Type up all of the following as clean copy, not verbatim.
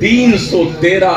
313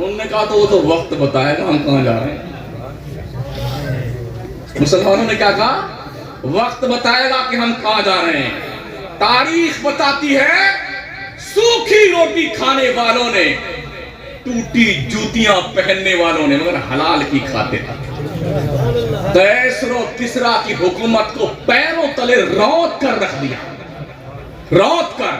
انہوں نے کہا تو وہ تو وقت بتائے گا ہم کہاں جا رہے ہیں. مسلمانوں نے کیا کہا؟ وقت بتائے گا کہ ہم کہاں جا رہے ہیں. تاریخ بتاتی ہے سوکھی روٹی کھانے والوں نے، ٹوٹی جوتیاں پہننے والوں نے، مگر حلال کی کھاتے تھے. کیسر و کسرا کی حکومت کو پیروں تلے روت کر رکھ دیا. روت کر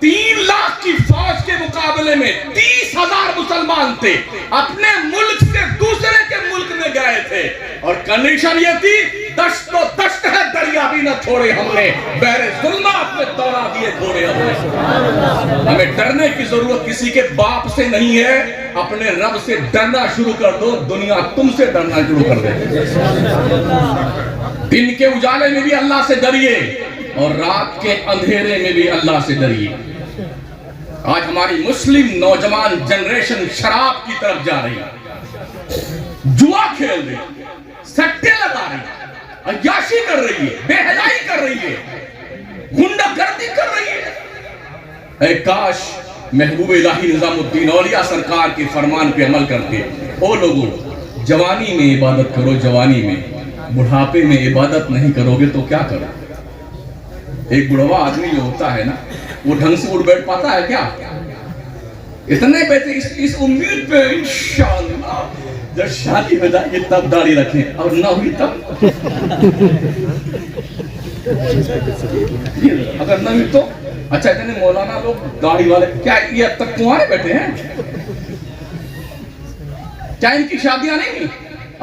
3 لاکھ کی فوج کے مقابلے میں 30,000 مسلمان تھے. اپنے ملک سے دوسرے کے ملک میں گئے تھے اور کنڈیشن یہ تھی دشت و دشت ہے دریا بھی نہ چھوڑے ہم نے، بحر ظلمات میں دوڑا دیے گھوڑے ہم نے. ہمیں ڈرنے کی ضرورت کسی کے باپ سے نہیں ہے، اپنے رب سے ڈرنا شروع کر دو، دنیا تم سے ڈرنا شروع کر دے. دن کے اجالے میں بھی اللہ سے ڈریے اور رات کے اندھیرے میں بھی اللہ سے ڈریے. آج ہماری مسلم نوجوان جنریشن شراب کی طرف جا رہی ہے، جوا کھیل رہی ہے، سٹے لگا رہی ہے، عیاشی کر رہی ہے، بے حیائی کر رہی ہے، غنڈہ گردی کر رہی ہے. اے کاش محبوب الہی نظام الدین اولیاء سرکار کے فرمان پہ عمل کرتے. او لوگوں، جوانی میں عبادت کرو، جوانی میں. بڑھاپے میں عبادت نہیں کرو گے تو کیا کرو؟ ایک بڑھوا آدمی جو ہوتا ہے نا، وہ ڈھنگ سے اٹھ بیٹھ پاتا ہے کیا؟ اتنے بیٹھے اس امید پہ انشاءاللہ جب شادی ہو جائے گی تب داڑھی رکھیں، اور نہ ہوئی تب. اگر نہ ہوئی تو اچھا. اتنے مولانا لوگ داڑھی والے کیا یہ اب تک کنوارے بیٹھے ہیں؟ کیا ان کی شادیاں نہیں ہوئی؟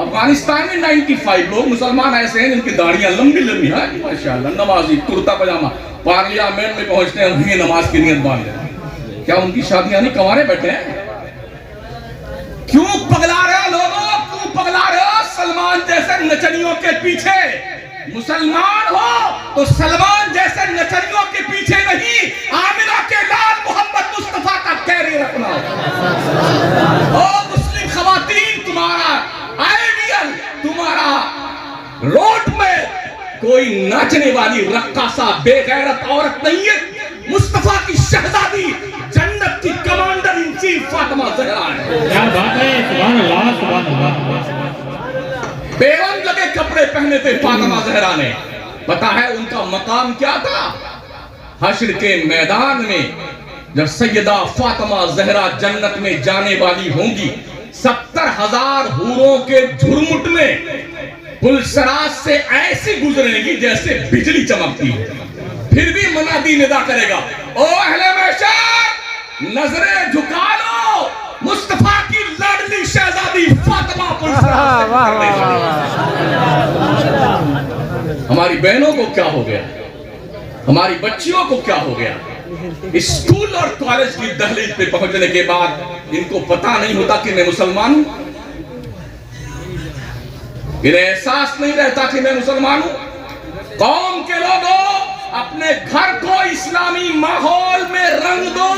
افغانستان میں 95 لوگ مسلمان ایسے ہیں جن کی داڑیاں لمبی لمبی ہیں ماشاءاللہ، نمازی، کرتا پجامہ، پارلیامنٹ میں پہنچتے ہیں وہیں نماز کی نیت باندھ لیتے ہیں. کیا ان کی شادیاں نہیں؟ کنوارے بیٹھے ہیں. کیوں پگلا رہے ہو لوگوں؟ کیوں پگلا رہے ہو سلمان جیسے نچنیوں کے پیچھے؟ مسلمان ہو تو سلمان جیسے نچنیوں کے پیچھے نہیں، آمنہ کے لال محمد مصطفیٰ کا کیری رکھنا. او مسلم خواتین، تمہارا آئیڈیل، تمہارا روڈ میں کوئی ناچنے والی رقاصہ بے غیرت عورت نہیں ہے. مصطفیٰ کی شہزادی، جنت کی commander in chief Fatima Zahra ہے. کیا بات ہے، سبحان اللہ، سبحان اللہ. بے رنگ لگے کپڑے پہنے تھے فاطمہ زہرا نے. پتا ہے ان کا مقام کیا تھا؟ حشر کے میدان میں جب سیدہ فاطمہ زہرا جنت میں جانے والی ہوں گی، 70,000 حوروں کے جھرمٹ میں پلسرات سے ایسی گزرے گی جیسے بجلی چمکتی ہے. پھر بھی منادی ندا کرے گا، او اہل محشر نظریں جھکا لو، مصطفیٰ کی لاڈلی شہزادی فاطمہ پلسرات سے. ہماری بہنوں کو کیا ہو گیا؟ ہماری بچیوں کو کیا ہو گیا؟ اسکول اور کالج کی دہلیز پہ پہنچنے کے بعد ان کو پتا نہیں ہوتا کہ میں مسلمان ہوں. انہیں احساس نہیں رہتا کہ میں مسلمان ہوں. قوم کے لوگوں، اپنے گھر کو اسلامی ماحول میں رنگ دو.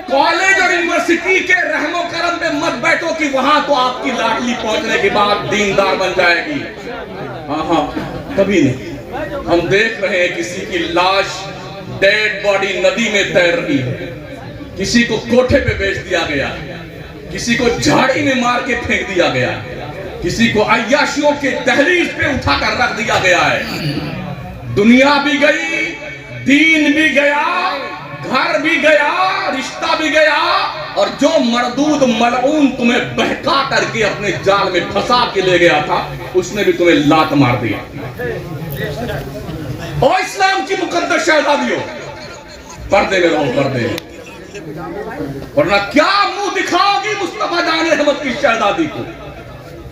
کالج اور یونیورسٹی کے رحم و کرم میں مت بیٹھو کہ وہاں تو آپ کی لاڈلی پہنچنے کے بعد دیندار بن جائے گی. ہاں کبھی نہیں. ہم دیکھ رہے ہیں کسی کی لاش، ڈیڈ باڈی ندی میں تیر رہی ہے، کسی کو کوٹھے پہ بیچ دیا گیا، کسی کو جھاڑی میں مار کے پھینک دیا گیا، کسی کو عیاشیوں کے دہلیز پہ اٹھا کر رکھ دیا گیا ہے. دنیا بھی گئی، دین بھی گیا، گھر بھی گیا، رشتہ بھی گیا، اور جو مردود ملعون تمہیں بہکا کر کے اپنے جال میں پھنسا کے لے گیا تھا، اس نے بھی تمہیں لات مار دیا. او اسلام کی مقدس شہزادیوں، پردے میں رہو، پردے میں. ورنہ کیا منہ دکھاؤ گی مصطفیٰ جان احمد کی شہزادی کو،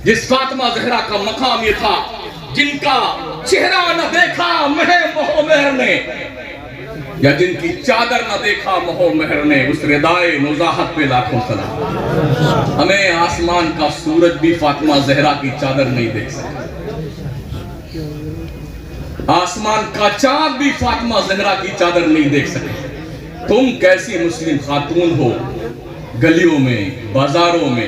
جس فاطمہ زہرا کا مقام یہ تھا، جن کا چہرہ نہ دیکھا مہر مہو مہر نے، یا جن کی چادر نہ دیکھا مہو مہر نے. اس ردائے نزاہت پہ لاکھوں سلام. ہمیں آسمان کا سورج بھی فاطمہ زہرا کی چادر نہیں دیکھ سکتا، آسمان کا چاند بھی فاطمہ زہرا کی چادر نہیں دیکھ سکتا. تم کیسی مسلم خاتون ہو، گلیوں میں، بازاروں میں،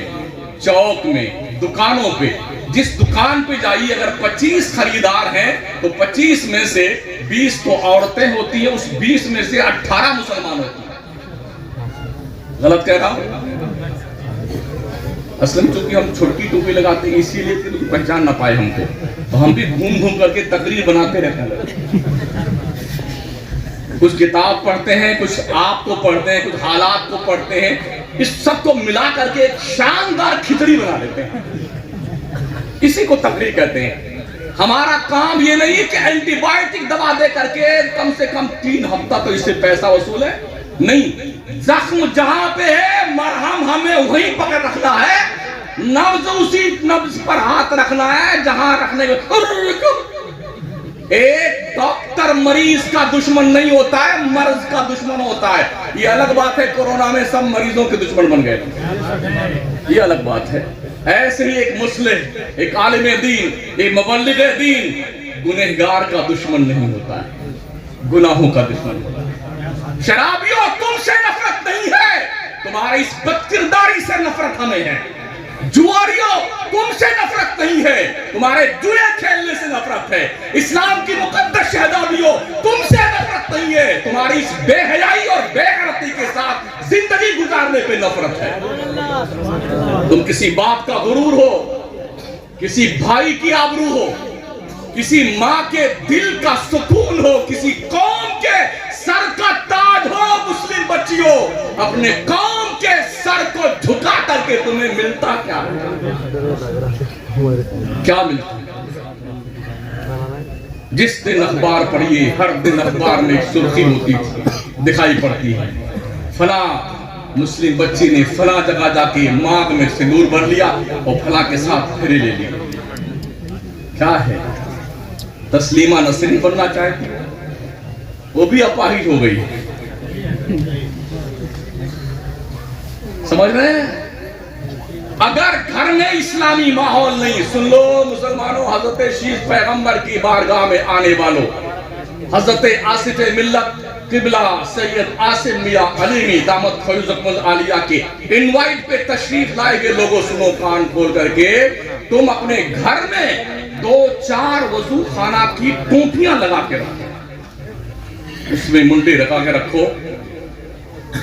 چوک میں، دکانوں پہ، جس دکان پہ جائیے اگر 25 خریدار ہیں تو 25 میں سے 20 تو عورتیں ہوتی ہیں، اس 20 میں سے 18 مسلمان ہوتی ہیں. غلط کہہ رہا ہوں؟ اصل میں چونکہ ہم چھوٹی ٹوپی لگاتے ہیں اسی لیے کہ لوگ پہچان نہ پائے ہم کو، تو ہم بھی گھوم گھوم کر کے تقریر بناتے رہتے ہیں، کچھ کتاب پڑھتے ہیں، کچھ آپ کو پڑھتے ہیں، کچھ حالات کو پڑھتے ہیں، اس سب کو ملا کر کے ایک شاندار کھچڑی بنا لیتے ہیں، اسی کو تقریر کہتے ہیں۔ ہمارا کام یہ نہیں کہ اینٹی بائیوٹک دوا دے کر کے کم سے کم 3 ہفتہ تو اس سے پیسہ وصول ہے، نہیں، زخم جہاں پہ ہے مرہم ہمیں وہیں پکڑ رکھنا ہے، نبض اسی نبض پر ہاتھ رکھنا ہے جہاں رکھنے میں۔ ایک ڈاکٹر مریض کا دشمن نہیں ہوتا ہے، مرض کا دشمن ہوتا ہے۔ یہ الگ بات ہے کورونا میں سب مریضوں کے دشمن بن گئے، یہ الگ بات ہے۔ ایسے ہی ایک مسلم، ایک عالم دین، ایک مبلغ دین گنہگار کا دشمن نہیں ہوتا ہے، گناہوں کا دشمن ہوتا ہے۔ شرابیوں تم سے نفرت نہیں ہے، تمہاری اس بد کرداری سے نفرت ہمیں ہے۔ جواریوں تم سے نفرت نہیں ہے، تمہارے جوئے کھیلنے سے نفرت ہے۔ اسلام کی مقدس شہزادیوں تم سے نفرت نہیں ہے، تمہاری اس بے حیائی اور بے غیرتی کے ساتھ زندگی گزارنے پہ نفرت ہے۔ تم کسی باپ کا غرور ہو، کسی بھائی کی آبرو ہو، کسی ماں کے دل کا سکون ہو، کسی قوم کے سر کا تاج ہو، مسلم بچیوں اپنے قوم کے سر کو جھکا کر کے تمہیں ملتا کیا ہے؟ کیا ملتا ہے؟ جس دن اخبار پڑھیے ہر دن اخبار میں ایک سرخی ہوتی دکھائی پڑتی ہے، فلاں مسلم بچی نے فلاں جگہ جا کے مانگ میں سندور بھر لیا اور فلاں کے ساتھ پھرے لے لیا۔ کیا ہے؟ تسلیمہ نسرین بننا چاہتی ہے، وہ بھی اپاہج ہو گئی۔ سمجھ رہے ہیں؟ اگر گھر میں اسلامی ماحول نہیں، سن لو مسلمانوں، حضرت شیش پیغمبر کی بارگاہ میں آنے والوں، حضرت آصف ملت قبلہ سید آصف میاں علیمی دامت فیضکم العالیہ کے انوائٹ پہ تشریف لائے گئے لوگوں، سنو کان کھول کر کے، تم اپنے گھر میں 2-4 وضو خانہ کی ٹوپیاں لگا کے رکھو، اس میں منڈے رکھا کے رکھو،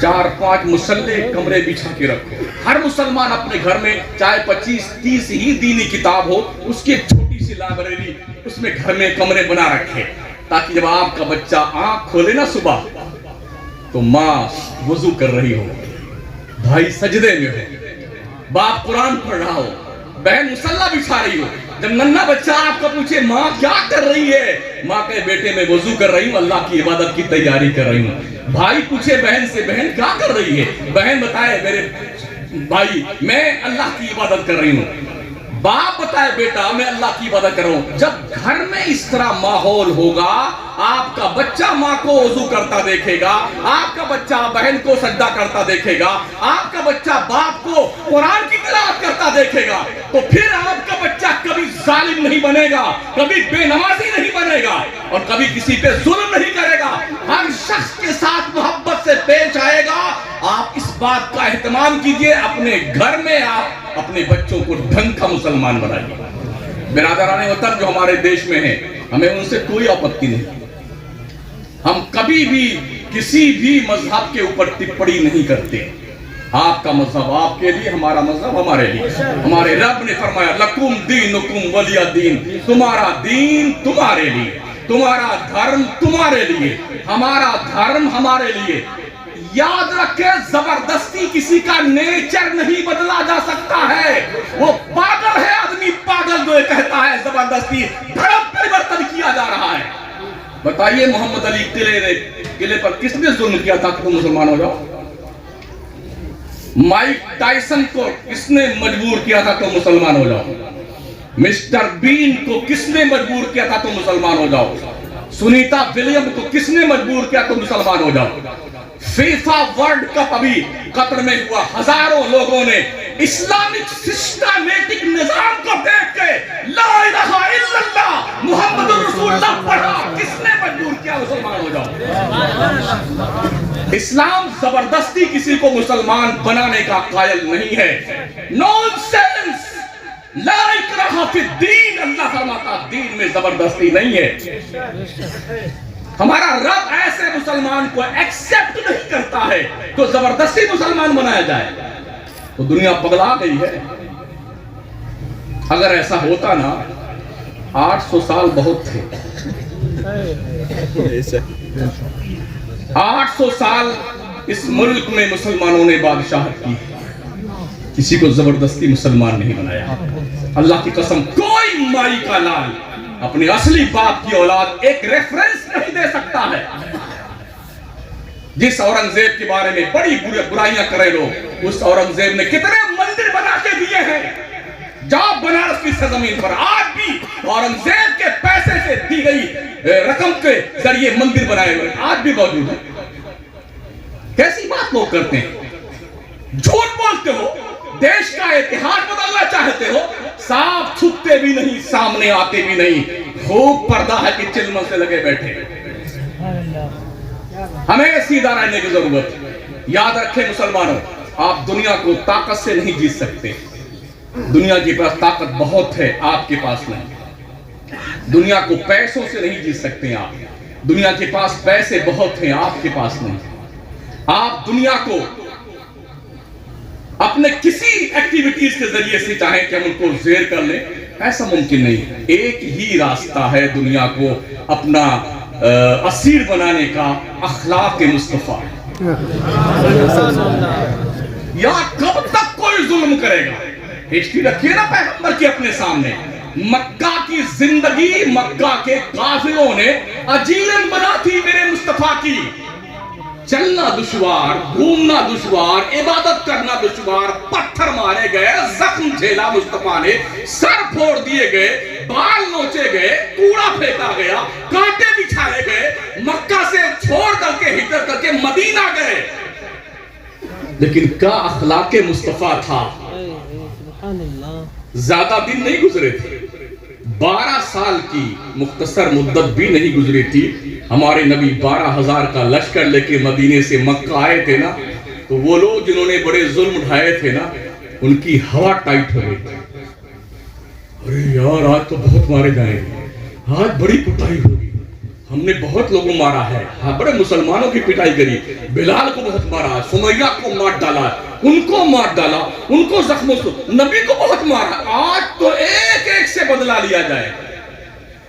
4-5 مسلح کمرے بچھا کے رکھو۔ ہر مسلمان اپنے گھر میں چاہے 25-30 ہی دینی کتاب ہو، اس کی ایک چھوٹی سی لائبریری اس میں گھر میں کمرے بنا رکھے، تاکہ جب آپ کا بچہ آنکھ کھولے نا صبح تو ماں وضو کر رہی ہو، بھائی سجدے میں ہو، باپ قرآن پڑھ رہا ہو، بہن مصلی بچھا رہی ہو۔ جب ننھا بچہ آپ کا پوچھے ماں کیا کر رہی ہے، ماں کہے بیٹے میں وضو کر رہی ہوں، اللہ کی عبادت کی تیاری کر رہی ہوں۔ بھائی پوچھے بہن سے بہن کیا کر رہی ہے، بہن بتائے میرے بھائی میں اللہ کی عبادت کر رہی ہوں، باپ بتائے بیٹا میں اللہ کی عبادت کر رہا ہوں۔ جب گھر میں اس طرح ماحول ہوگا، آپ کا بچہ ماں کو وضو کرتا دیکھے گا، آپ کا بچہ بہن کو سجدہ کرتا دیکھے گا، آپ کا بچہ باپ کو قرآن کی تلاوت کرتا دیکھے گا، تو پھر آپ کا بچہ کبھی ظالم نہیں بنے گا، کبھی بے نمازی نہیں بنے گا، اور کبھی کسی پہ ظلم نہیں کرے گا، ہر شخص کے ساتھ محبت سے پیش آئے گا۔ آپ اس بات کا اہتمام کیجئے، اپنے گھر میں آپ اپنے بچوں کو ڈھنگ کا مسلمان بنائیے۔ برادران وطن جو ہمارے دیش میں ہیں، ہمیں ان سے کوئی آپتی نہیں، ہم کبھی بھی کسی بھی مذہب کے اوپر ٹپڑی نہیں کرتے۔ آپ کا مذہب آپ کے لیے، ہمارا مذہب ہمارے لیے۔ ہمارے رب نے فرمایا لکم دینکم ولی دین، تمہارا دین تمہارے لیے، تمہارا دھرم تمہارے لیے، ہمارا دھرم ہمارے لیے۔ یاد رکھے زبردستی کسی کا نیچر نہیں بدلا جا سکتا ہے، وہ پاگل ہے آدمی، پاگل جو کہتا ہے زبردستی دھرم پریورتن کیا جا رہا ہے۔ بتائیے محمد علی قلعے پر کس نے ظلم کیا تھا کہ تم مسلمان ہو جاؤ؟ مائک ٹائسن کو کس نے مجبور کیا تھا تم مسلمان ہو جاؤ؟ مسٹر بین کو کس نے مجبور کیا تھا تم مسلمان ہو جاؤ؟ سنیتا ولیم کو کس نے مجبور کیا تم مسلمان ہو جاؤ؟ فیفا ورلڈ کپ ابھی قطر میں ہوا، ہزاروں لوگوں نے اسلامک سسٹمیٹک نظام کو دیکھ کے لا الہ الا اللہ محمد رسول اللہ پڑھا، کس نے مجبور کیا مسلمان ہو جاؤ؟ اسلام زبردستی کسی کو مسلمان بنانے کا قائل نہیں ہے۔ نونسنس، لا اکراہ فی الدین، اللہ فرماتا دین میں زبردستی نہیں ہے۔ ہمارا رب ایسے مسلمان کو ایکسپٹ نہیں کرتا ہے تو زبردستی مسلمان بنایا جائے، تو دنیا پگلا گئی ہے۔ اگر ایسا ہوتا نا 800 سال بہت تھے. 800 سال اس ملک میں مسلمانوں نے بادشاہت کی, کسی کو زبردستی مسلمان نہیں بنایا. اللہ کی قسم کوئی مائی کا لال اپنے اصلی باپ کی اولاد ایک ریفرنس نہیں دے سکتا ہے. جس اورنگزیب کے بارے میں بڑی برائیاں کرے لوگ, اس اورنگزیب نے کتنے مندر بنا کے دیے ہیں. جاؤ بنارس کی سرزمین پر, آج بھی اورنگزیب کے پیسے سے دی گئی رقم کے ذریعے مندر بنائے ہوئے آج بھی موجود ہیں. کیسی بات لوگ کرتے ہیں, جھوٹ بولتے ہو, دیش کا اتحاد بدلنا چاہتے ہو, صاف چھپتے بھی نہیں, سامنے آتے بھی نہیں, خوب پردہ ہے کہ چلمن سے لگے بیٹھے. ہمیں سیدھا رہنے کی ضرورت. یاد رکھیں مسلمانوں, آپ دنیا کو طاقت سے نہیں جیت سکتے. دنیا کے پاس طاقت بہت ہے, آپ کے پاس نہیں. دنیا کو پیسوں سے نہیں جیت سکتے آپ. دنیا کے پاس پیسے بہت ہیں, آپ کے پاس نہیں. آپ دنیا کو اپنے کسی ایکٹیویٹیز کے ذریعے سے چاہیں کہ ہم ان کو زیر کر لیں, ایسا ممکن نہیں. ایک ہی راستہ ہے دنیا کو اپنا اسیر بنانے کا, اخلاق مصطفیٰ. یا کب تک کوئی ظلم کرے گا؟ ہسٹری رکھیے نا پیغمبر کی اپنے سامنے. مکہ کی زندگی مکہ کے کافروں نے اجیرن بنا تھی میرے مصطفیٰ کی. چلنا دشوار, گھومنا دشوار, عبادت کرنا دشوار, پتھر مارے گئے, زخم جھیلا مصطفیٰ نے, سر پھوڑ دیے گئے, بال نوچے گئے, کوڑا پھینکا گیا, کانٹے بچھائے گئے, مکہ سے چھوڑ کر کے ہجرت کر کے مدینہ گئے. لیکن کیا اخلاق مصطفیٰ تھا. زیادہ دن نہیں گزرے تھے, 12 سال کی مختصر مدت بھی نہیں گزری تھی. ہمارے نبی 12,000 کا لشکر لے کے مدینے سے مکہ آئے تھے نا, تو وہ لوگ جنہوں نے بڑے ظلم اٹھائے تھے نا, ان کی ہوا ٹائٹ ہو گئی تھی. ارے یار آج تو بہت مارے جائیں گے, آج بڑی پٹائی ہوگی, ہم نے بہت لوگوں مارا ہے. ہاں بڑے مسلمانوں کی پٹائی کری, بلال کو بہت مارا, سمیہ کو مار ڈالا, ان کو مار ڈالا, ان کو زخموں سے, نبی کو بہت مارا. آج تو ایک ایک سے بدلہ لیا جائے.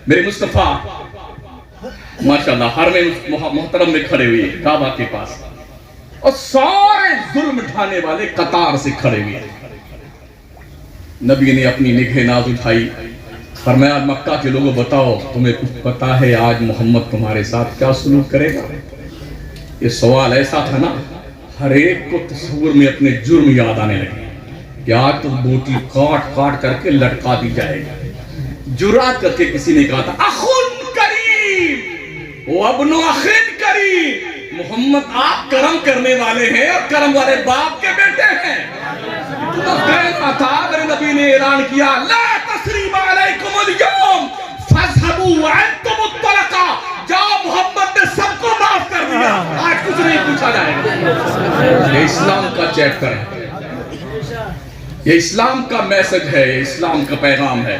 میرے مصطفیٰ ماشاءاللہ حرم محترم میں کھڑے ہوئے کعبہ کے پاس, اور سارے ظلم ڈھانے والے قطار سے کھڑے ہوئے. نبی نے اپنی نگہ ناز اٹھائی, فرمایا مکہ کے لوگوں بتاؤ تمہیں کچھ پتا ہے آج محمد تمہارے ساتھ کیا سلوک کرے گا. یہ سوال ایسا تھا نا, ہر ایک کو تصور میں اپنے جرم یاد آنے لگے کہ آج تو بوٹی کاٹ کاٹ کر کے لٹکا دی جائے گا. جرات کر کے کسی نے کہا تھا اخن کریم وابن اخن کریم, محمد آپ کرم کرنے والے ہیں اور کرم والے باپ کے بیٹے ہیں. تو کہنا تھا, میرے نبی نے اعلان کیا لا تثریب علیکم اليوم فاذهبوا وانتم الطلقاء, جاؤ محمد نے سب کو معاف کر دیا, آج کچھ نہیں پوچھا جائے گا. یہ اسلام کا چیپٹر ہے, یہ اسلام کا میسج ہے, یہ اسلام کا پیغام ہے.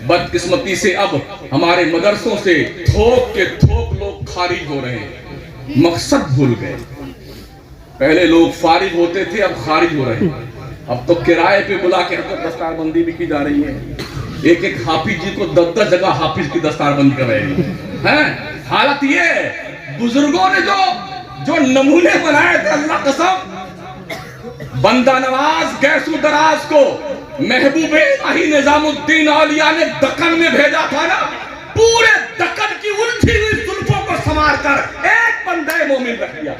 بدقسمتی سے اب ہمارے مدرسوں سے تھوک کے تھوک لوگ خارج ہو رہے ہیں, مقصد بھول گئے. پہلے لوگ فارغ ہوتے تھے, اب خارج ہو رہے ہیں. اب تو کرائے پہ بلا کے دستار بندی بھی کی جا رہی ہے. ایک ایک حافظ جی کو 10 جگہ حافظ کی دستار بندی کر رہے ہیں. حالت یہ بزرگوں نے جو نمونے بنائے تھے, اللہ قسم, بندہ نواز گیسو دراز کو محبوب الہی نظام الدین اولیاء نے دکن میں بھیجا تھا نا, پورے دکن کی الجھی ہوئی زلفوں کو سنوار کر ایک بندہ مومن رکھ دیا.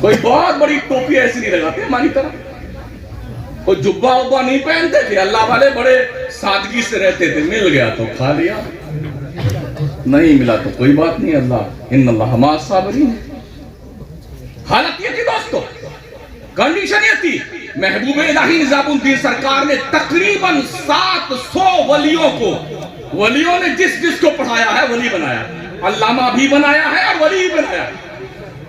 کوئی بہت بڑی ٹوپی ایسی نہیں لگاتے ہماری طرح, کوئی جبہ وبہ نہیں پہنتے تھے, اللہ والے بڑے سادگی سے رہتے تھے. مل گیا تو کھا لیا, نہیں ملا تو کوئی بات نہیں, اللہ ان اللہ مع الصابرین. حالت یہ تھی دوستو, کنڈیشن یہ تھی. محبوب الہی نظام الدین سرکار نے تقریباً 700 ولیوں کو, ولیوں نے جس کو پڑھایا ہے ولی بنایا, علامہ بھی بنایا ہے اور ولی بھی بنایا.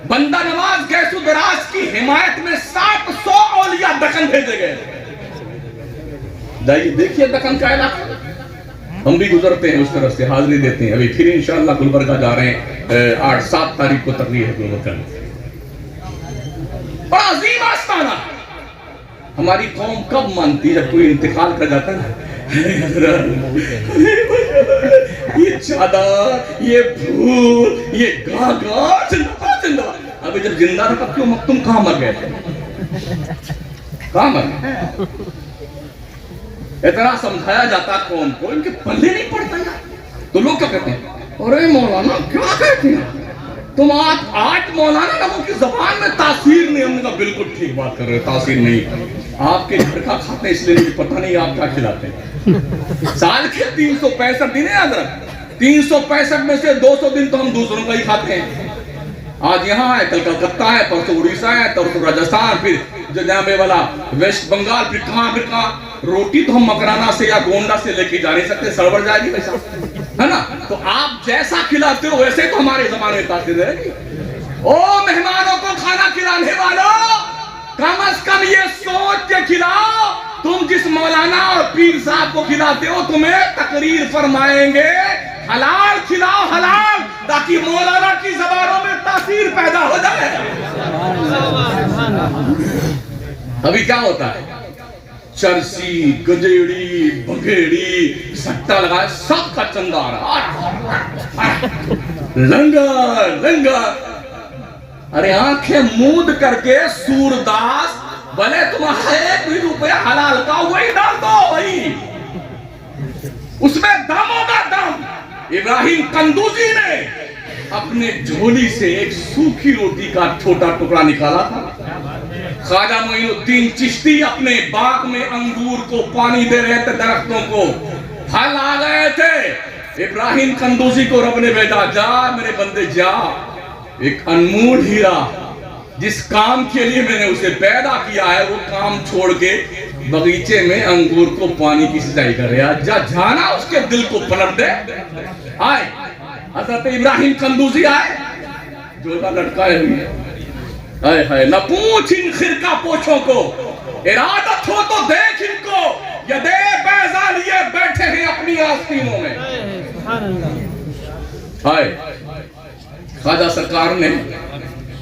بندہ نواز گیسو دراز کی حمایت میں 700 اولیاء دکن بھیجے گئے. جائیے دیکھیے دکن کا علاقہ, ہم بھی گزرتے ہیں اس طرف سے, حاضری دیتے ہیں. ابھی پھر انشاءاللہ گلبرگہ جا رہے ہیں, 8-7 تاریخ کو تقریر ہے گلبرگہ میں. بڑا عظیم آستانہ, ہماری قوم کب مانتی ہے؟ جب کوئی انتقال کر جاتا ہے نا، یہ چادر، یہ پھول، یہ گاگا زندہ زندہ. ابھی جب زندہ تھا تب کیوں تم کہاں مر گئے تھے؟ کہاں مر گئے؟ اتنا سمجھایا جاتا قوم کو، ان کے پلے نہیں پڑتا یار. تو لوگ کیا کہتے ہیں؟ ارے مولانا کیا کہتے ہیں تم؟ آج مولانا لوگوں کی زبان میں تاثیر نہیں. ہم نے کہا بالکل ٹھیک بات کر رہے ہیں، تاثیر نہیں. آپ کے گھر کا کھاتے ہیں اس لیے مجھے پتہ نہیں آپ کیا کھلاتے ہیں. سال کے 365 دن ہیں حضرت، 365 میں سے 200 دن تو ہم دوسروں کا ہی کھاتے ہیں. آج یہاں ہے، کل کلکتہ ہے، پرسوں اڑیسہ ہے، پرسوں راجستھان، پھر جنابے والا ویسٹ بنگال، پھر کہاں. روٹی تو ہم مکرانا سے یا گونڈا سے لے کے جا نہیں سکتے، سڑبڑ جائے گی پیسہ، ہے نا؟ تو آپ جیسا کھلاتے ہو ویسے تو ہمارے زبان میں تاثیر رہے گی. او مہمانوں کو کھانا کھلانے والوں، کم از کم یہ سوچ کے کھلاؤ تم جس مولانا اور پیر صاحب کو کھلاتے ہو تمہیں تقریر فرمائیں گے حلال کھلاؤ حلال، تاکہ مولانا کی زبانوں میں تاثیر پیدا ہو جائے. ابھی کیا ہوتا ہے؟ چرسی، گجیڑی، بگیڑی، سٹا لگائے، سب کا چندہ آ رہا. لنگر لنگر. ارے آنکھیں مود کر کے سورداس، بھلے تمہارا 1 بھی روپیہ حلال کا وہی ڈال دو، وہی اس میں دم ہوگا دم. ابراہیم قندوزی نے اپنے جھولی سے ایک سوکھی روٹی کا چھوٹا ٹکڑا نکالا تھا. خواجہ معین الدین چشتی اپنے باغ میں انگور کو پانی دے رہے تھے، درختوں کو پھل آ گئے تھے. ابراہیم قندوزی کو رب نے بھیجا، جا میرے بندے جا، ایک انمول ہیرا جس کام کے لیے میں نے اسے پیدا کیا ہے وہ کام چھوڑ کے بغیچے میں انگور کو پانی کی سینچائی کر رہا. جا جانا اس کے دل کو پلٹ دے. آئے حضرت ابراہیم قندوزی آئے، جوڑا لٹکائے ہوئے. ہائے ہائے، نہ پوچھ ان خرقہ پوچھوں کو، ارادت ہو تو دیکھ ان کو، یدے بیضا لیے بیٹھے ہیں اپنی آستینوں میں. ہائے، خواجہ سرکار نے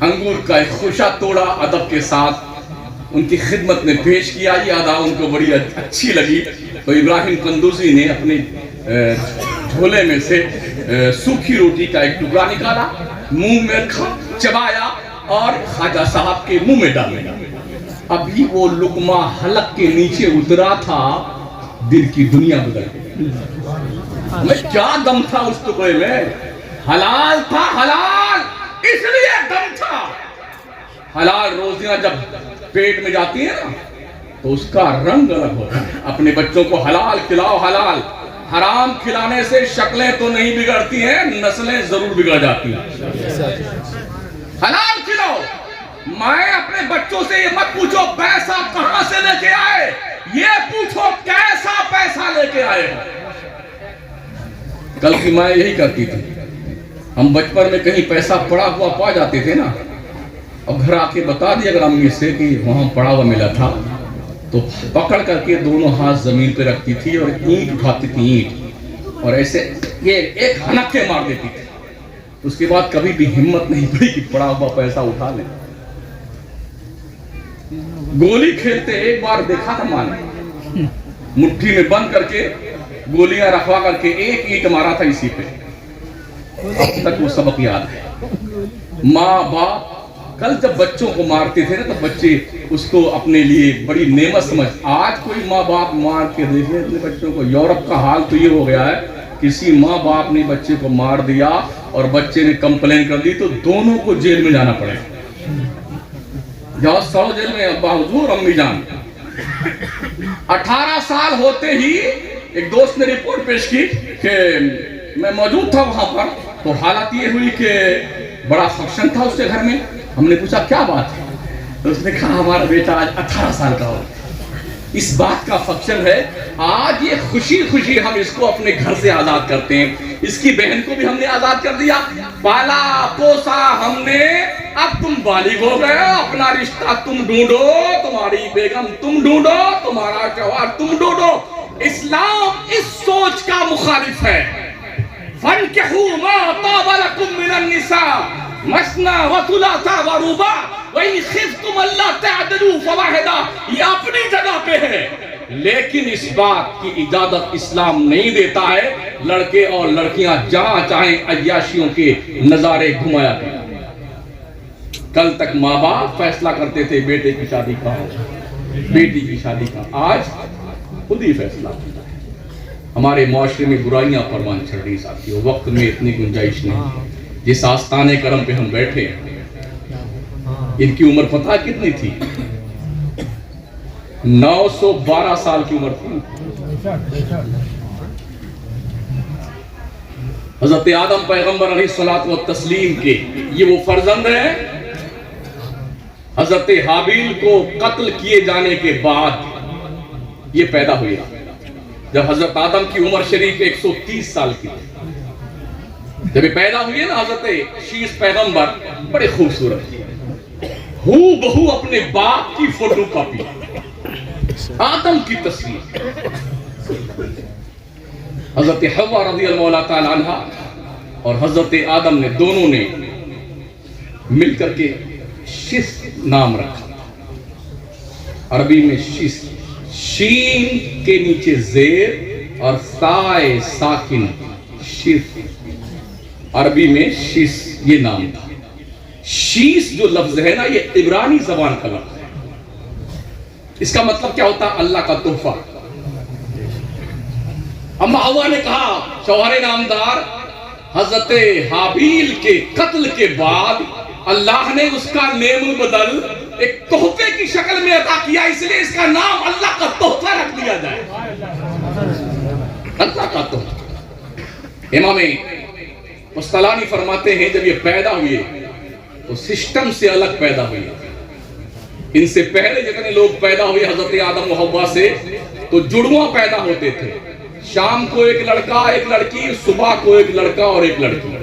انگور کا ایک خوشہ توڑا، ادب کے ساتھ ان کی خدمت میں پیش کیا. یہ ادا ان کو بڑی اچھی لگی. تو ابراہیم قندوزی نے اپنے جھولے میں سے سوکھی روٹی کا ایک ٹکڑا نکالا، منہ میں رکھا، چبایا اور خواجہ صاحب کے منہ میں ڈالا. ابھی وہ لقمہ حلق کے نیچے اترا تھا، دل کی دنیا بدل گئی. میں کیا دم تھا اس ٹکڑے میں، حلال تھا، حلال اس لیے دم تھا. حلال روزیاں جب پیٹ میں جاتی ہیں نا تو اس کا رنگ الگ ہوتا ہے. اپنے بچوں کو حلال کھلاؤ حلال. حرام کھلانے سے شکلیں تو نہیں بگڑتی ہیں، نسلیں ضرور بگڑ جاتی ہیں. حلال کھلاؤ. میں اپنے بچوں سے یہ مت پوچھو پیسہ کہاں سے لے کے آئے، یہ پوچھو کیسا پیسہ لے کے آئے. کل کی ماں یہی کرتی تھی. ہم بچپن میں کہیں پیسہ پڑا ہوا پا جاتے تھے نا، اب گھر آ کے بتا دیا اگر امی سے کہ وہاں پڑا ہوا ملا تھا، تو پکڑ کر کے دونوں ہاتھ زمین پہ رکھتی تھی اور اینٹ اٹھاتی تھی، اینٹ، اور ایسے یہ ایک ہنکے مار دیتی تھی. اس کے بعد کبھی بھی ہمت نہیں پڑی کہ پڑا ہوا پیسہ اٹھا لیں. گولی کھیلتے ایک بار دیکھا تھا ماں نے، مٹھی میں بند کر کے گولیاں رکھوا کر کے ایک اینٹ مارا تھا اسی پہ. اب تک وہ سبق یاد ہے. ماں باپ کل جب بچوں کو مارتے تھے نا تو بچے اس کو اپنے لیے بڑی نعمت سمجھ. آج کوئی ماں باپ مار کے دیکھے اپنے بچوں کو. یورپ کا حال تو یہ ہو گیا ہے، کسی ماں باپ نے بچے کو مار دیا اور بچے نے کمپلین کر دی تو دونوں کو جیل میں جانا پڑے. جاؤ سڑو جیل میں، ابا حضور امی جان. 18 سال ہوتے ہی ایک دوست نے رپورٹ پیش کی کہ میں موجود تھا وہاں پر، تو حالت یہ ہوئی کہ بڑا فنکشن تھا اس کے گھر میں. ہم نے پوچھا کیا بات ہے، تو اس نے کہا ہمارا بیٹا آج 18 سال کا ہو، اس بات کا فنکشن ہے. آج یہ خوشی خوشی ہم اس کو اپنے گھر سے آزاد کرتے ہیں. اس کی بہن کو بھی ہم نے آزاد کر دیا، پالا پوسا ہم نے. اب تم بالغ ہو گئے، اپنا رشتہ تم ڈھونڈو، تمہاری بیگم تم ڈھونڈو، تمہارا شوہر تم ڈھونڈو. اسلام اس سوچ کا مخالف ہے. فَانْكِحُوا مَا طَابَ لَكُم مِّنَ النِّسَاءِ مَثْنَىٰ وَثُلَاثَ وَرُبَاعَ. وَإِنْ خِفْتُمْ أَلَّا تَعْدِلُوا فَوَاحِدًا، یہ اپنی جگہ پہ ہے، لیکن اس بات کی اجازت اسلام نہیں دیتا ہے لڑکے اور لڑکیاں جہاں چاہیں عیاشیوں کے نظارے گھمایا کریں۔ کل تک ماں باپ فیصلہ کرتے تھے بیٹے کی شادی کا، بیٹی کی شادی کا، آج خود ہی فیصلہ ہوتا ہے۔ ہمارے معاشرے میں برائیاں پروان چڑھ رہی ساتھیوں، وقت میں اتنی گنجائش نہیں۔ جس آستانے کرم پہ ہم بیٹھے ہیں، ان کی عمر پتہ کتنی تھی؟ 912 سال کی عمر تھی۔ حضرت آدم پیغمبر علیہ الصلوۃ والتسلیم کے یہ وہ فرزند ہیں۔ حضرت حابیل کو قتل کیے جانے کے بعد یہ پیدا ہوئی، جب حضرت آدم کی عمر شریف 130 سال کی تھی۔ جب یہ پیدا ہوئی ہے نا حضرت شیس پیغمبر، بڑے خوبصورت ہو بہو اپنے باپ کی فوٹو کاپی، آدم کی تصویر۔ حضرت حوا رضی اللہ تعالی عنہ اور حضرت آدم نے دونوں نے مل کر کے شس نام رکھا، عربی میں شس، شین کے نیچے زیر اور سائے ساکن، شس، عربی میں شس یہ نام تھا۔ شیس جو لفظ ہے نا، یہ عبرانی زبان کا لفظ ہے۔ اس کا مطلب کیا ہوتا ہے؟ اللہ کا تحفہ۔ اما حوا نے کہا شوہر نامدار، حضرت حابیل کے قتل کے بعد اللہ نے اس کا نیم البدل ایک تحفے کی شکل میں عطا کیا، اس لیے اس کا نام اللہ کا تحفہ رکھ دیا جائے۔ اللہ کا تحفہ۔ امام مستلانی فرماتے ہیں جب یہ پیدا ہوئے تو سسٹم سے الگ پیدا ہوئی۔ ان سے پہلے جتنے لوگ پیدا ہوئے حضرت آدم و حوا سے، تو جڑواں پیدا ہوتے تھے، شام کو ایک لڑکا ایک لڑکی، صبح کو ایک لڑکا اور ایک لڑکی۔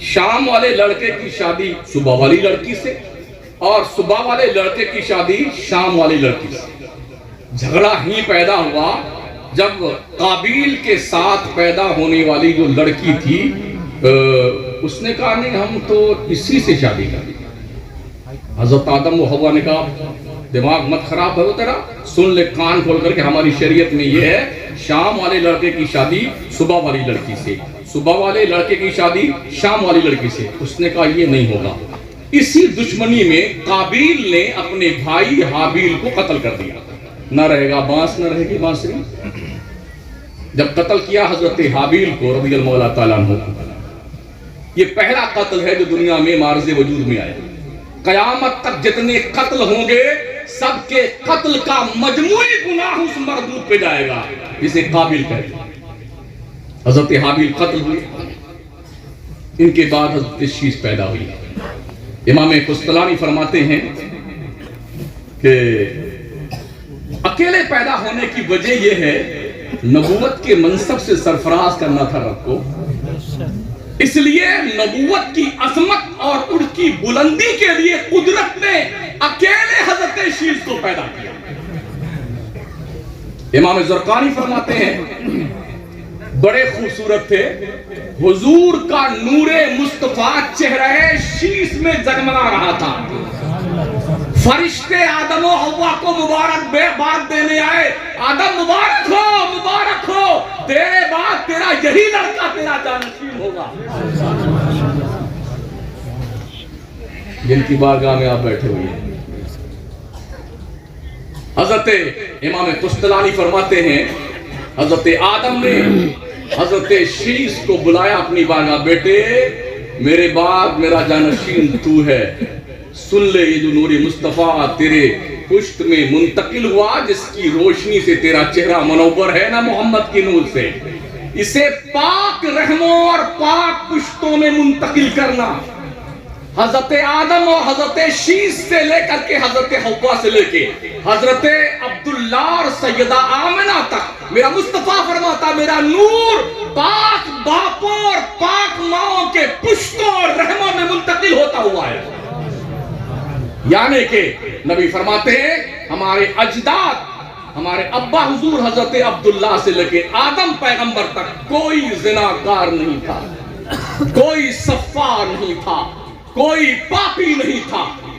شام والے لڑکے کی شادی صبح والی لڑکی سے، اور صبح والے لڑکے کی شادی شام والی لڑکی سے۔ جھگڑا ہی پیدا ہوا جب قابیل کے ساتھ پیدا ہونے والی جو لڑکی تھی، اس نے کہا نہیں ہم تو اسی سے شادی کریں۔ حضرت آدم و حوا نے کہا دماغ مت خراب ہو تیرا، سن لے کان کھول کر کے، ہماری شریعت میں یہ ہے شام والے لڑکے کی شادی صبح والی لڑکی سے، صبح والے لڑکے کی شادی شام والی لڑکی سے۔ اس نے کہا یہ نہیں ہوگا۔ اسی دشمنی میں قابیل نے اپنے بھائی حابیل کو قتل کر دیا۔ نہ رہے گا بانس، نہ رہے گی بانسری۔ جب قتل کیا حضرت حابیل کو رضی اللہ تعالیٰ عنہ، یہ پہلا قتل ہے جو دنیا میں معرض وجود میں آیا۔ قیامت تک جتنے قتل ہوں گے سب کے قتل کا مجموعی گناہ اس مردود پہ جائے گا جسے قابیل کہتے ہیں۔ حضرت حابیل قتل ہوئے، ان کے بعد حضرت شیس پیدا ہوئی۔ امام قسطلانی فرماتے ہیں کہ اکیلے پیدا ہونے کی وجہ یہ ہے نبوت کے منصب سے سرفراز کرنا تھا رب کو، اس لیے نبوت کی عظمت اور ان کی بلندی کے لیے قدرت نے اکیلے حضرت شیس کو پیدا کیا۔ امام زرقانی فرماتے ہیں بڑے خوبصورت تھے، حضور کا نور مصطفیٰ چہرہ شیس میں جگمگا رہا تھا۔ فرشتے آدم و حوا کو مبارک بات دینے آئے، آدم مبارک ہو، تیرے بعد تیرا یہی لڑکا تیرا جانشین ہوگا۔ جن کی بارگاہ میں آپ بیٹھے ہوئے ہیں، حضرت امام قسطلانی فرماتے ہیں حضرت آدم نے حضرت شیس کو بلایا اپنی بارگاہ، بیٹے میرے بعد میرا جانشین تو ہے، سن لے یہ جو نور مصطفیٰ تیرے پشت میں منتقل ہوا، جس کی روشنی سے تیرا چہرہ منور ہے نا محمد کی نور سے، اسے پاک رحموں اور پاک پشتوں میں منتقل کرنا۔ حضرت آدم اور حضرت شیس سے لے کر کے حضرت حوا سے لے کے حضرت عبداللہ اور سیدہ آمنہ تک میرا مصطفیٰ فرماتا میرا نور پاک باپوں اور پاک ماؤں کے پشتوں اور رحموں میں منتقل ہوتا ہوا ہے۔ یعنی کہ نبی فرماتے ہیں ہمارے اجداد، ہمارے ابا حضور حضرت عبداللہ سے لے کے آدم پیغمبر تک کوئی زناکار نہیں تھا، کوئی صفار نہیں تھا، کوئی پاپی نہیں تھا،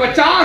50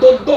2-2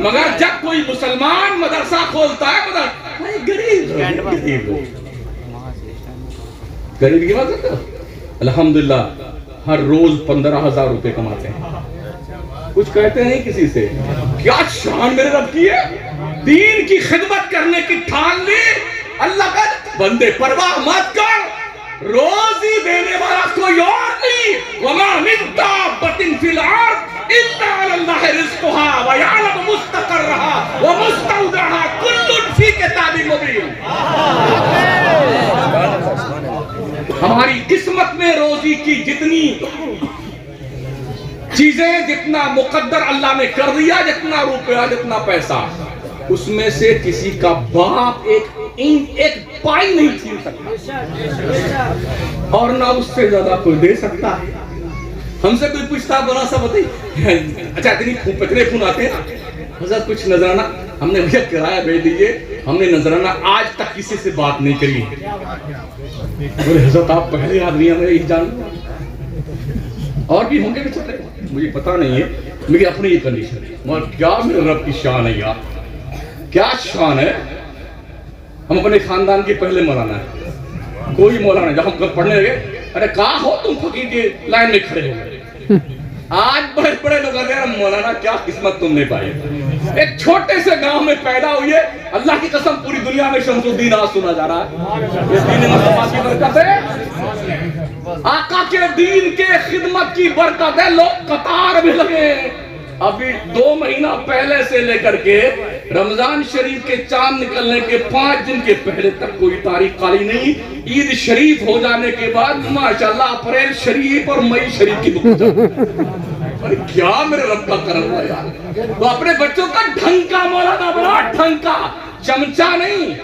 مگر جب کوئی مسلمان مدرسہ کھولتا ہے غریب غریب کی بات کرتے ہو. الحمدللہ ہر روز 15,000 روپے کماتے ہیں. کچھ کہتے نہیں کسی سے. کیا شان میرے رب کی ہے. دین کی خدمت کرنے کی ٹھان لی. اللہ کا بندے پرواہ مت کر, روزی دینے والا کوئی اور نہیں. وَمَا مِن دَابَّةٍ فِي الْأَرْضِ إِلَّا عَلَى اللَّهِ رِزْقُهَا وَيَعْلَمُ مُسْتَقَرَّهَا وَمُسْتَوْدَعَهَا كُلٌّ فِي كِتَابٍ مُبِينٍ. ہماری قسمت میں روزی کی جتنی چیزیں, جتنا مقدر اللہ نے کر دیا, جتنا روپیہ, جتنا پیسہ, اس میں سے کسی کا باپ ایک پائی نہیں چھین سکتا, اور نہ اس سے زیادہ کوئی دے سکتا. ہم سے کوئی پوچھتا بڑا سا بتائیے, اچھا اتنے خون آتے ہیں حضرت کچھ نذرانہ, ہم نے بھیا کرایہ بھیج دیجیے, ہم نے نذرانہ آج تک کسی سے بات نہیں کری. بولے حضرت آپ پہلے آدمی ہیں, میں یہی جانتا. اور بھی ہوں گے بیچارے, مجھے پتا نہیں ہے, میری اپنی یہ کنڈیشن ہے. مگر کیا میرے رب کی شان ہے یار, کیا شان ہے. ہم اپنے خاندان کے پہلے مولانا ہے, کوئی مولانا, جب ہم پڑھنے لگے, ارے کہاں ہو تم فقیر کے لائن میں کھڑے ہو گئے. آج بڑے بڑے لوگ کہتے ہیں مولانا کیا قسمت تم نے پائی. ایک چھوٹے سے گاؤں میں پیدا ہوئی ہے, اللہ کی قسم پوری دنیا میں شمس الدین آج سنا جا رہا ہے. یہ دین مصطفیٰ کی برکت ہے, آقا کے دین کے خدمت کی برکت ہے. لوگ قطار میں لگے. ابھی 2 مہینہ پہلے سے لے کر کے رمضان شریف کے چاند نکلنے کے 5 دن کے پہلے تک کوئی تاریخ خالی نہیں. عید شریف ہو جانے کے بعد ماشاءاللہ اپریل شریف اور مئی شریف کی بک ارے کیا میرے رب کا کرم ہے یار. وہ اپنے بچوں کا ڈھنکا مولانا بنا, ڈھنکا, چمچا نہیں.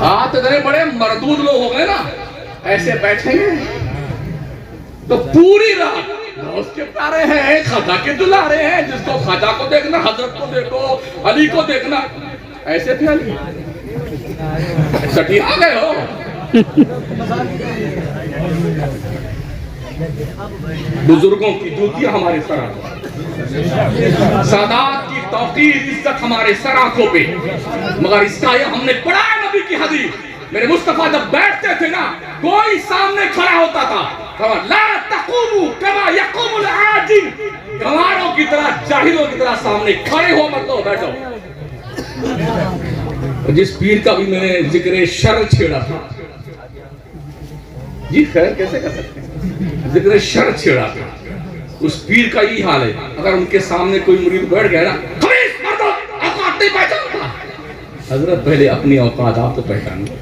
آپ اتنے بڑے مردود لوگ ہو گئے نا, ایسے بیٹھیں گے تو پوری رات دوست کے پیارے ہیں, خدا کے دلارے ہیں, جس کو خدا کو دیکھنا, حضرت کو دیکھو, علی کو دیکھنا, ایسے تھے علی سٹی آ گئے ہو. بزرگوں کی جوتیاں ہمارے سر آنکھوں, سادات کی توقیر عزت ہمارے سر آنکھوں پہ. مگر اس کا یہ ہم نے پڑھا ہے نبی کی حدیث. میرے مصطفیٰ جب بیٹھتے تھے نا, کوئی سامنے کھڑا ہوتا تھا, لا تقوموا کما یقوم العاجل, گنواروں کی طرح, جاہلوں کی طرح سامنے کھڑے ہو مت, ہو بیٹھو. جس پیر کا بھی میں نے ذکر شر چھیڑا تھا, جی خیر کیسے کر سکتے ہیں, ذکر شر چھیڑا تھا, اس پیر کا یہی حال ہے. اگر ان کے سامنے کوئی مرید بیٹھ گیا نا, خبیث مردوں اوقات نہیں پہچانتا. حضرت پہلے اپنی اوقات آپ تو پہچانو.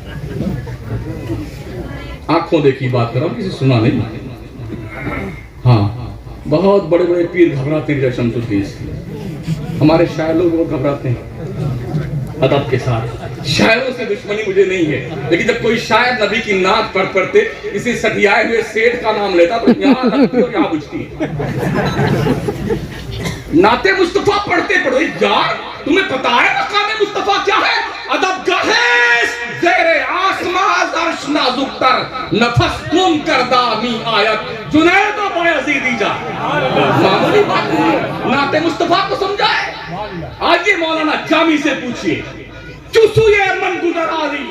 آنکھوں دیکھی بات کر رہا ہوں, کسی سنا نہیں. ہاں بہت بڑے بڑے پیر گھبراتے ہیں شمس الدین سے. ہمارے شاعر لوگ بہت گھبراتے ہیں ادب کے ساتھ. شاعروں سے دشمنی مجھے نہیں ہے, لیکن جب کوئی شاعر نبی کی نعت پڑھتے کسی سٹیائے ہوئے سیٹھ کا نام لیتا تو یہاں لگتی اور یہاں بجھتی. نعت مصطفیٰ پڑھتے یار تمہیں پتا ہے مقام مصطفیٰ کیا ہے؟ ادب گہیس زیر آسمان عرش نازک تر, نفس گم کردہ می آیت جنید و بایزیدی جا. معمولی بات نہیں, نعت مصطفیٰ کو سمجھائے. آئیے مولانا جامی سے پوچھئے, چوسوئے من گزراری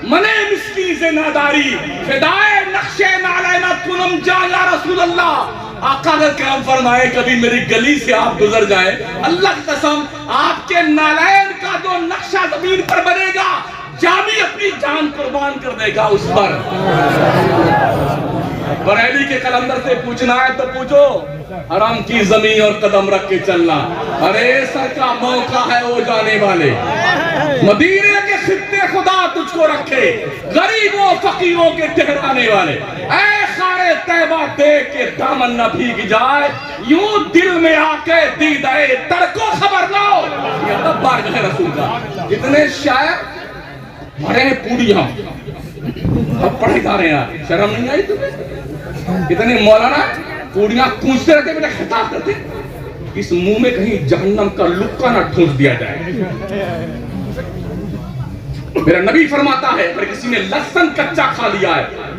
منے مسکی سے ناداری, فدائے نقش نالینت کنم جان یا رسول اللہ. آقا کرام فرمائے کبھی میری گلی سے آپ گزر جائیں, اللہ کی قسم آپ کے نالین کا جو نقشہ زمین پر بنے گا, جامی اپنی جان قربان کر دے گا اس پر. بریلی کے قلندر سے پوچھنا ہے تو پوچھو, حرم کی زمین اور قدم رکھ کے چلنا. ارے سر کا موقع ہے وہ جانے والے, مدینے کے خطے خدا تجھ کو رکھے, غریبوں فقیروں کے ٹھہرانے والے. اے خارے طیبہ دیکھ کے دامن نہ بھیگ جائے, یوں دل میں آ کے دیدہ تر کو خبر لاؤ. یہ ادب بارگاہ رسول کا. جتنے شاعر بڑے پوڑیاں اب پڑھے جا رہے ہیں, شرم نہیں آئی تمہیں؟ اتنے مولانا پوڑیاں کونچتے رہتے, بیٹا خطاب کرتے, اس منہ میں کہیں جہنم کا لکا نہ ٹھونس دیا جائے. میرا نبی فرماتا ہے اگر کسی نے لہسن کچا کھا لیا ہے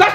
10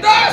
10